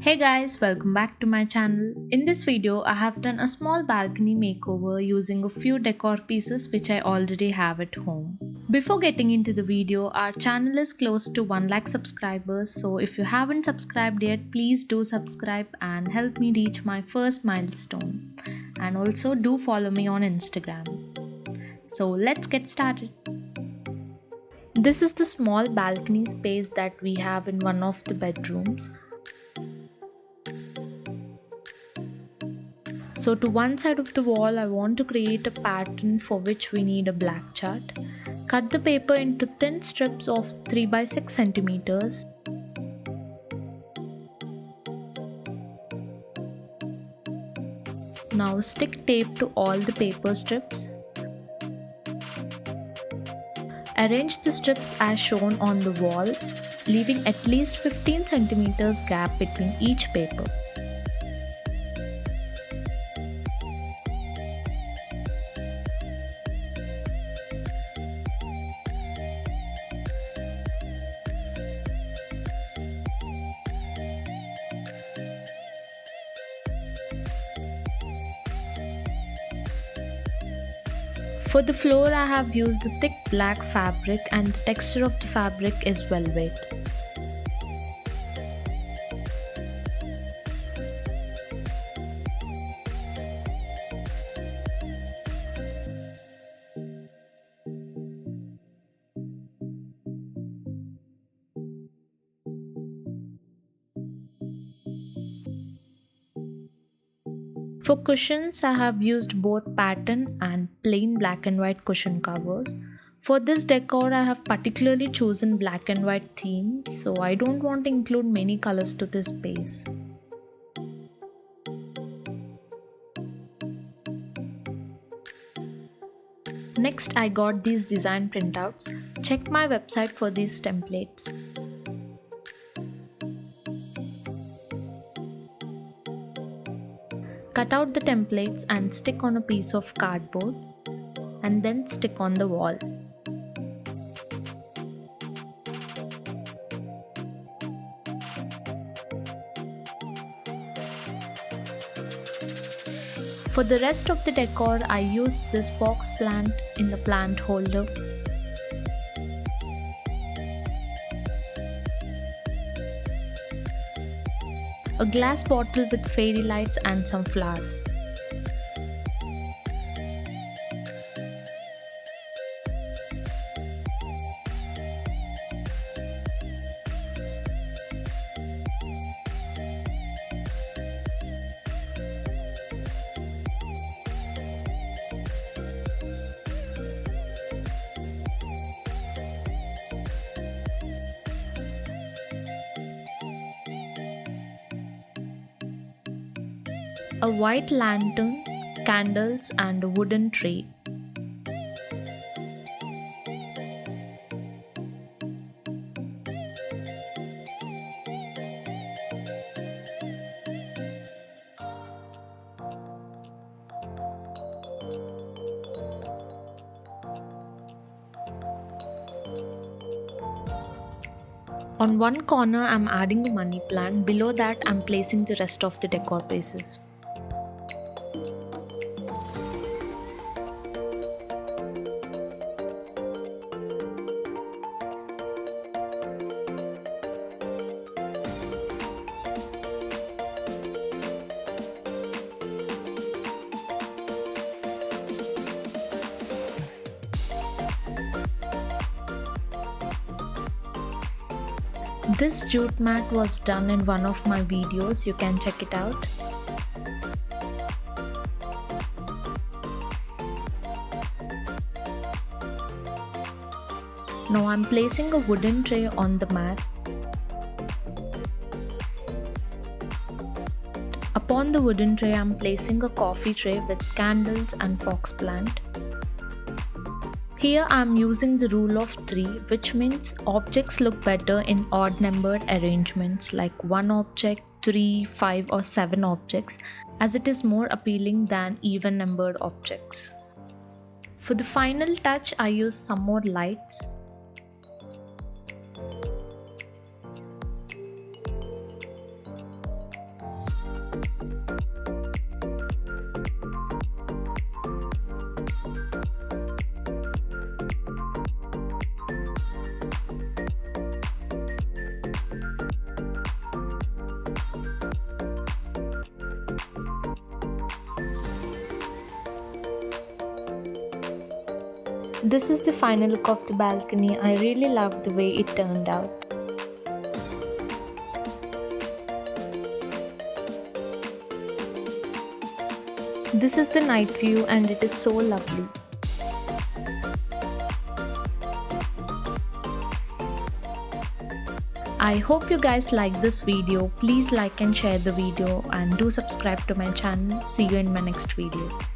Hey guys, welcome back to my channel. In this video, I have done a small balcony makeover using a few decor pieces which I already have at home. Before getting into the video, our channel is close to 1 lakh subscribers, so if you haven't subscribed yet, please do subscribe and help me reach my first milestone. And also do follow me on Instagram. So let's get started. This is the small balcony space that we have in one of the bedrooms. So to one side of the wall, I want to create a pattern for which we need a black chart. Cut the paper into thin strips of 3 by 6 centimeters. Now stick tape to all the paper strips. Arrange the strips as shown on the wall, leaving at least 15 centimeters gap between each paper. For the floor, I have used a thick black fabric and the texture of the fabric is velvet. For cushions, I have used both pattern and plain black and white cushion covers. For this decor, I have particularly chosen black and white theme, so I don't want to include many colors to this base. Next, I got these design printouts. Check my website for these templates. Cut out the templates and stick on a piece of cardboard and then stick on the wall. For the rest of the decor, I used this box plant in the plant holder. A glass bottle with fairy lights and some flowers. A white lantern, candles and a wooden tray. On one corner, I am adding a money plant. Below that, I am placing the rest of the decor pieces. This jute mat was done in one of my videos, you can check it out. Now I'm placing a wooden tray on the mat. Upon the wooden tray, I'm placing a coffee tray with candles and fox plant. Here I am using the rule of 3, which means objects look better in odd numbered arrangements like 1 object, 3, 5 or 7 objects, as it is more appealing than even numbered objects. For the final touch, I use some more lights. This is the final look of the balcony. I really loved the way it turned out. This is the night view and it is so lovely. I hope you guys like this video. Please like and share the video and do subscribe to my channel. See you in my next video.